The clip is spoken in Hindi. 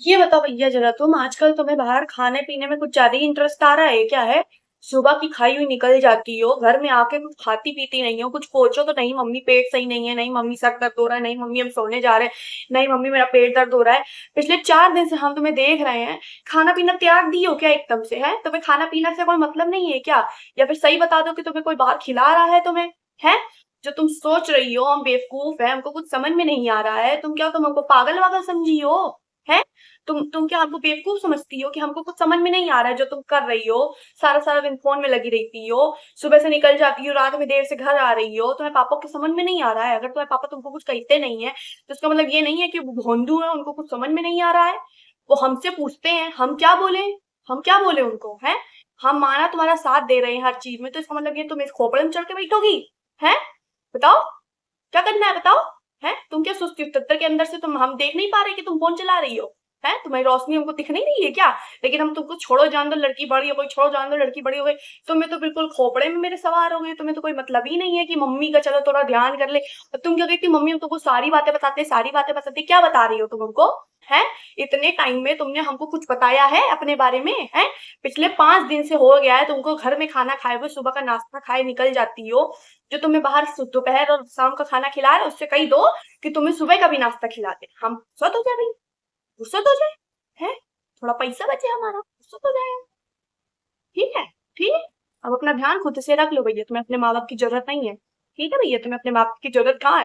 ये बताओ भैया जरा तुम आजकल तुम्हें बाहर खाने पीने में कुछ ज्यादा ही इंटरेस्ट आ रहा है क्या है। सुबह की खाई हुई निकल जाती हो, घर में आके कुछ खाती पीती नहीं हो, कुछ पूछो तो नहीं मम्मी पेट सही नहीं है, नहीं मम्मी सर दर्द हो रहा है, नहीं मम्मी हम सोने जा रहे हैं, नहीं मम्मी मेरा पेट दर्द हो रहा है। पिछले 4 दिन से हम तुम्हें देख रहे हैं। खाना पीना त्याग दी हो क्या एकदम से? है तुम्हें खाना पीना से कोई मतलब नहीं है क्या? या फिर सही बता दो कि तुम्हें कोई बाहर खिला रहा है तुम्हें। है जो तुम सोच रही हो हम बेवकूफ है, हमको कुछ समझ में नहीं आ रहा है। तुम हमको पागल वागल समझी हो? है तुम क्या हमको बेवकूफ समझती हो कि हमको कुछ समझ में नहीं आ रहा है जो तुम कर रही हो? सारा सारा दिन फोन में लगी रहती हो, सुबह से निकल जाती हो, रात में देर से घर आ रही हो, तुम्हें पापा को समझ में नहीं आ रहा है? अगर तुम्हारे पापा तुमको कुछ कहते नहीं है तो इसका मतलब ये नहीं है कि वो भोंदू है, उनको कुछ समझ में नहीं आ रहा है। वो हमसे पूछते हैं, हम क्या बोले? हम क्या बोले उनको? है हम माना तुम्हारा साथ दे रहे हैं हर चीज में, तो इसका मतलब ये तुम इस खोपड़े में चढ़ के बैठोगी? है बताओ क्या करना है बताओ। है तुम क्या सोचती हो तत्तर के अंदर से तुम हम देख नहीं पा रहे कि तुम फोन चला रही हो? है तुम्हारी रोशनी हमको दिख नहीं रही है क्या? लेकिन हम तुमको छोड़ो जान दो लड़की बड़ी हो गई, छोड़ो जान दो लड़की बड़ी हो गई, तुम्हें तो बिल्कुल खोपड़े में मेरे सवार हो गई। तुम्हें तो कोई मतलब ही नहीं है कि मम्मी का चलो थोड़ा ध्यान कर ले। और तुम क्या कहती मम्मी हम तुमको सारी बातें बताते, सारी बातें बताते, क्या बता रही हो तुम हमको? है इतने टाइम में तुमने हमको कुछ बताया है अपने बारे में? है पिछले 5 दिन से हो गया है तुमको घर में खाना खाए हुए, सुबह का नाश्ता खाए निकल जाती हो। जो तुम्हें बाहर दोपहर और शाम का खाना खिला रहे उससे कही दो कि तुम्हें सुबह का भी नाश्ता खिला दे, हम फुर्सत हो जाए भाई, फुर्सत हो जाए। है थोड़ा पैसा बचे हमारा, फुर्सत हो जाए। ठीक है ठीक है। अब अपना ध्यान खुद से रख लो भैया, तुम्हें अपने माँ बाप की जरूरत नहीं है। ठीक है भैया, तुम्हें अपने माँ बाप की जरूरत कहाँ है?